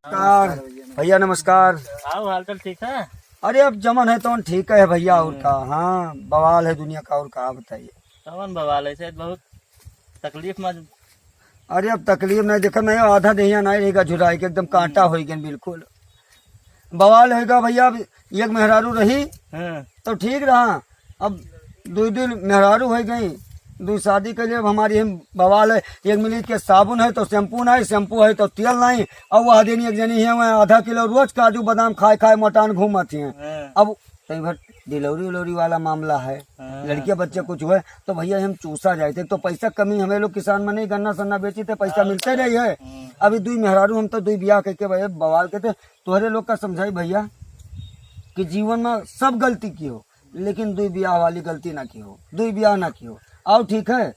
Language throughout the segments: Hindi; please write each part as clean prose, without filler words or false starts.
नमस्कार भैया, नमस्कार। आओ, हालचाल ठीक है? अरे अब जमन है तो ठीक है भैया, और का। हाँ, बवाल है दुनिया का, और का बताइए। कौन बवाल है? बहुत तकलीफ में। अरे अब तकलीफ नहीं, देखा मैं आधा दहिया नहीं रहेगा झुराई के, एकदम कांटा हो गया बिल्कुल। बवाल होगा भैया। अब एक मेहरारू रही तो ठीक रहा, अब दो दिन मेहरारू हो गई, दो शादी के लिए। अब हमारी बवाल है, एक मिली के साबुन है तो शैम्पू नहीं, शैम्पू है तो तेल नहीं। अब वह दिन एक जनी है, वह आधा किलो रोज काजू बादाम खाए खाए मोटान घूमती है। अब कई बार डिलीवरी उलवरी वाला मामला है, लड़के बच्चे कुछ हुए तो भैया हम चूसा जाए थे, तो पैसा कमी हमें लोग किसान में नहीं, गन्ना सन्ना बेची थे, पैसा मिलते रही है। अभी दुई मेहरारू, हम तो दुई ब्याह करके भैया बवाल के थे। तुम्हारे लोग का समझाई भैया कि जीवन में सब गलती की हो, लेकिन दुई ब्याह वाली गलती ना की हो, दुई ब्याह ना की हो। आओ ठीक है,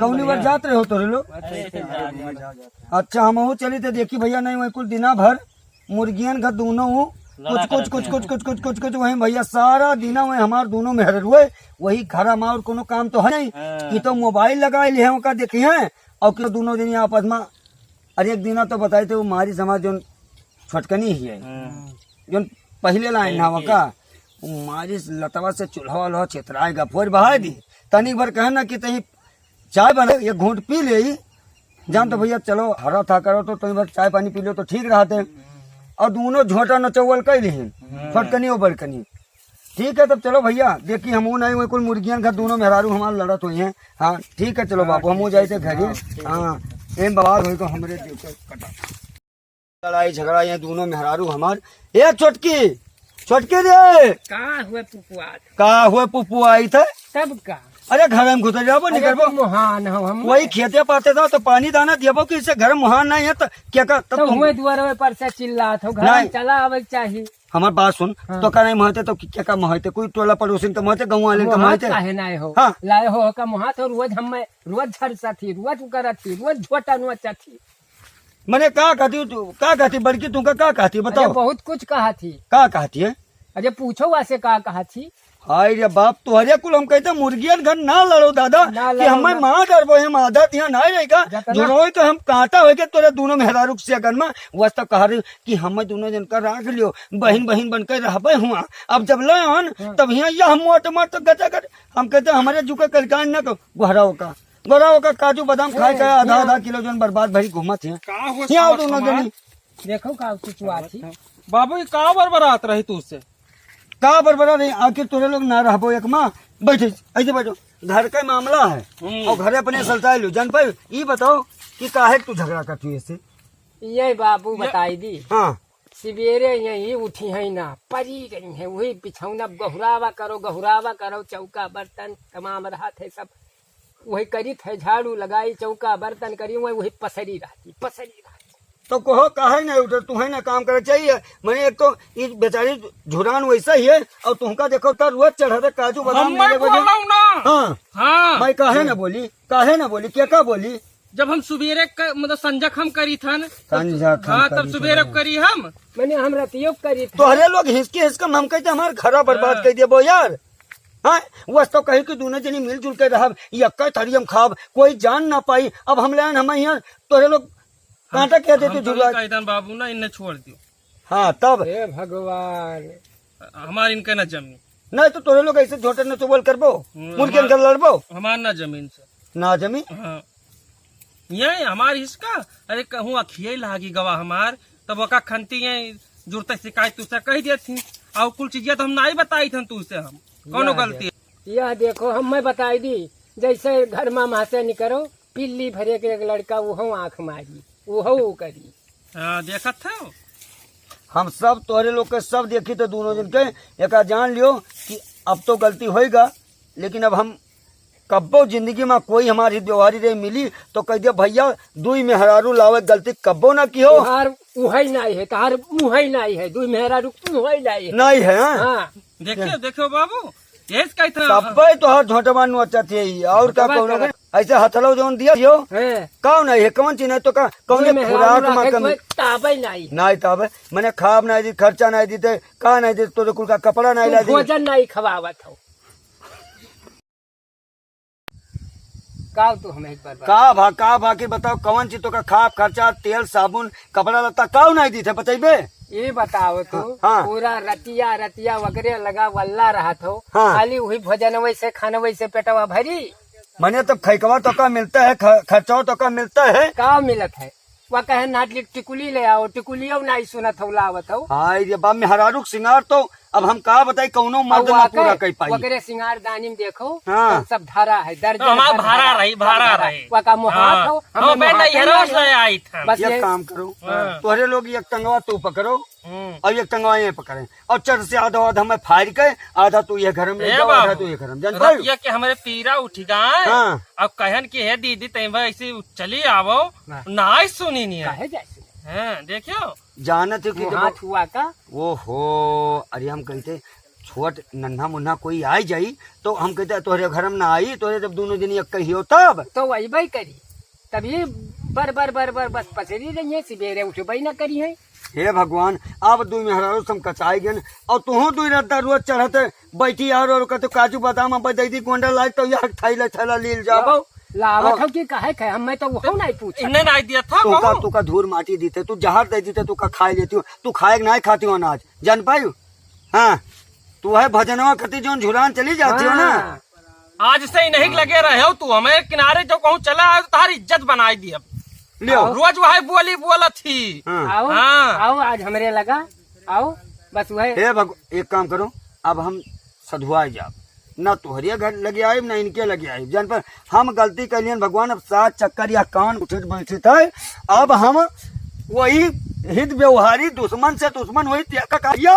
कौनी बार जाते रहे हो तोरे लोग? अच्छा, हम चली थे देखी भैया, नहीं वही कुल दिना भर मुर्गियन घर दोनों कुछ वही भैया सारा दिना वही हमारे दोनों में हर हुए वही घर में, और कोनो काम तो है नहीं कि तो मोबाइल लगा लिए हैं का देखी है, और कि दोनों दिन आपस में। अरे एक दिन तो बताए थे वो हमारी समाज जो छटकनी ही है, जो पहले लाइन ना का मारी लतवा से चूल्हा वल्हा छेतराएगा, फोर बहा दी तनिक भर कहे ना कि तही चाय बना, एक घूंट पी ले जान तो भैया चलो हरा था करो तो तनी भर चाय पानी पी लो तो ठीक रहते। और दोनों झोटा नचौल कर ली फटकनी और बड़कनी। ठीक है, तब चलो भैया देखी हम नहीं हुए कुल मुर्गियन घर दोनों मेहरारू हमारे लड़त हुई हैं। हाँ ठीक है, चलो बाबू हम जाए थे घर। हाँ एम बवाल हुई तो हमारे लड़ाई झगड़ा ये दोनों मेहरारू हमारे। ए छोटकी रे का हुए पुपु आई थे तब का। अरे घर में घुस जाबो निकलबो मुहान हो हम वही खेते पाते था तो पानी दाना दियाबो कि इससे घर मुहान नहीं है तो क्या कर तब तो हुए दुआरे पर से चिल्लात हो, घर चला आवे चाहिए। हमार बात सुन। तो का नहीं महते तो क्या का महते, कोई टोला पड़ोसी का महते, गाँव वाले का महते काहे नहीं हो। हाँ। लाए हो का मुहात हो, रोज हम रोज झरसा थी, रोज करत थी, रोज झोटा नुचा थी। मैंने का कहती बड़की तुमका का कहती बताओ? बहुत कुछ कहा थी। का कहती है? अरे पूछो वैसे का कहा थी। हाय रे बाप, तुहरे कुल हम कहते मुर्गियन घर ना लड़ो दादा, कि हमें माँ डरबो हम आदत यहाँ नहीं रहेगा जुड़ो तो हम कांटा हो गए तोरे दोनों मेहरारू से अगर में वस तो कह रही कि हमें दोनों जन का राख लियो, बहन बहन बनकर रहबे हुआ। अब जब ले तब यहाँ या हम मोट तो गचा कर हम कहते हमारे जुके कलकान न गोहराओ का काजू बादाम खाए का आधा किलो जन बर्बाद भरी घूमत है यहाँ दोनों जनी। देखो का सिचुआ थी बाबू का बरबरात रही तू उससे का बरबरा नहीं, आखिर तोरे लोग ना रहबो एक माँ बैठे ऐसे बैठो, घर का मामला है और घरे अपने सलता लो जान पाए। ये बताओ कि काहे तू झगड़ा करती है? ये बाबू बताई दी। हाँ सवेरे यही उठी है ना, परी गई है, वही बिछौना गहुरावा करो, चौका बर्तन तमाम राहत है सब वही करी थे, झाड़ू लगाई, चौका बर्तन करी, वही पसरी रहती। तो कहो काहे नहीं उठे, तुम्हें ना काम करे चाहिए। मैंने एक तो ये बेचारी झुरान वैसा ही है, और तुमका देखो तो रोज चढ़ा काजू बादाम। मैं काहे ना बोली क्या बोली? जब हम सुबेरे मतलब संजक हम करी थन हाँ तब सुबेरे करी हम मैंने हम रतियो करी तो हरे लोग हिसके हम कहते हमारे घरा बर्बाद कर दिए यार। हाँ वह तो कही कि दोनों जनी मिलजुल के रह यक्का थरी हम खाब, कोई जान ना पाई। अब हम ले हम यहाँ तोरे लोग कांटा क्या देते बाबू ना इन्हें छोड़ दियो। हाँ तब हे भगवान हमारी इनका न जमीन नहीं तो तोरे लोग ऐसे छोटे न चुबल करबो, मुर्गे अंदर लड़बो। हमार ना जमीन से ना जमीन हाँ। ये हमारी हिस्का अरे कहूँ अखिये लागी गवा हमार तब वका खनती है जुड़ते शिकायत तुझसे कह दिए थी, और कुल चीजें तो हम नहीं बताई थी तुझसे, हम कौन गलती है। यह देखो हम मैं बताई दी, जैसे घर में मासे निकरो पिल्ली भरे के एक लड़का वो आँख मारी वो करी। हाँ देखत था हम सब तोरे लोग के सब देखी तो दोनों जन के एक जान लियो कि अब तो गलती होएगा, लेकिन अब हम कब्बो जिंदगी में कोई हमारी व्यवहारी रे मिली तो कह दिया भैया दुई मेहरारू लावे गलती कब्बो ना की हो। तार उहई नहीं है, तार मुहई नहीं है, दुई मेहरारू मुहई नहीं है। हाँ देखो बाबू ये कब्बे तो हर झोटवा नु अच्छा थे और का कौन ऐसे हथलो जोन दिया यो कौन है कौन चीज है तो का कौन खुराक में कमी ताबे नहीं ताबे मैंने खाब नहीं दी, खर्चा नहीं दी, का नहीं दी, तो कुल का कपड़ा नहीं ला दी, भोजन नहीं खवावत हो। का तू हमें एक बार बता। का भा के बताओ कौन चीज तो का खाप खर्चा तेल साबुन कपड़ा लत्ता काऊ नहीं दी थे बतेबे। ये बताओ तू हाँ। पूरा रतिया वगैरह लगा वल्ला रहा था हाँ। खाली वही भोजन वैसे खाना वैसे पेटवा भरी मने तब खैकवा तो का मिलता है खर्चा तो का मिलता है। का मिलत है वह कहे नाटली टिकुली ले आओ टिकुलियो नहीं सुनत हो लावत हो हाय रे बाप में हरारुक सिंगार तो अब हम का बताई कौनो मर्द ना पूरा कर पाई। वगैरह सिंगार दानी में देखो हाँ। तो सब धारा है दर्जन हमारा भर भाड़ा धारा, रही सब भाड़ा धारा। रही वह का मुहात हो हमें मैं मुहात नहीं नहीं से आई था बस एक ये काम करो तोहरे लोग एक टंगवा तू पकड़ो और एक टंगवा ये पकड़े और चट से आधा आधा मैं फाड़ के आधा तू ये घर में ले जाओ आधा तू ये घर में जान पाई। रतिया के हमारे पीरा उठी गए हाँ। अब कहन की है दीदी तैं ऐसे चली आवो नहीं सुनी नहीं है काहे जैसे हाँ, देखियो जानत हो कि जब मुहात हुआ का वो हो अरे हम कहते छोट नन्हा मुन्हा कोई आई जाई तो हम कहते तोहरे घर में ना आई तोहरे जब दोनों दिन एक कहियो तब तो वही भाई करी तभी बर बस पसरी रही है सिबेरे उठबई न करी है हे भगवान अब दुई में हरारो सम कचाई गन और तुहो दुई रात रोज चढ़ते बैठी और कहते काजू बादाम अब दैदी गोंडा लाई तो यार थैला थैला लील जाबो लावत हो कि काहे खाए हम मैं तो वो नहीं पूछ इन्हें नहीं दिया था तू का धूर माटी दीते तू जहर दे दीते तू का खाई लेती हो तू खाए नहीं खाती हो अनाज जान पाई। हाँ तू है भजनवा करती जो झुलान चली जाती हो ना आज से ही नहीं लगे रहे हो तू हमें किनारे जो कहूँ चला आए तो तुम्हारी इज्जत बनाई दी अब लियो रोज वही बोली बोला थी हाँ। आओ हाँ। आओ आज हमरे लगा आओ बस वह हे एक काम करो अब हम सधुआए जाब न तुहरिया घर लगे आये न इनके लगे आये जान पर हम गलती कर लियन भगवान अब 7 चक्कर या कान उठे बैठे थे अब हम वही हित व्यवहारी दुश्मन से दुश्मन वही त्याग का कहिया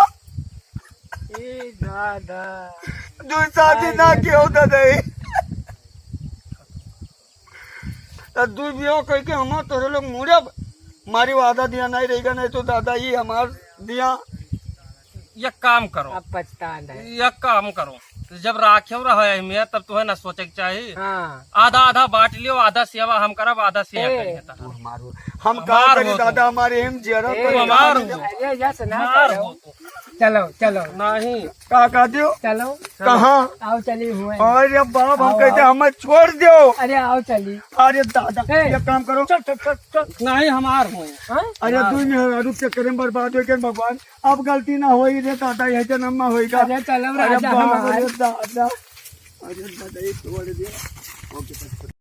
ए दादा दुशादी ना क्यों दे दुर्व्यव कह के हम तोरे लोग मुड़े मारी वादा दिया नहीं रहेगा नहीं तो दादा ही हमार दिया। ये काम करो अब पछतान है ये काम करो जब राखे रहे में तब तुम्हें न सोचे के चाहिए हाँ आधा आधा बांट लियो आधा सेवा हम करब आधा सेवा करिए तू हमारो हम का करी दादा हमारे हम जरा हमार अरे यस ना हमार करो। हो तू। चलो चलो नहीं का कह दियो चलो कहाँ आओ चली हुए अरे बाप हम कहते हमें छोड़ दियो। अरे आओ चली अरे दादा ये काम करो नहीं हमार हुए हाँ? अरे तू में रुक के करे बर्बाद हो के भगवान अब गलती ना होई रे दादा ये जन्म में होएगा। अरे चलो अरे राजा बाप हमारे रे दादा अरे दादा ये छोड़ दिया ओके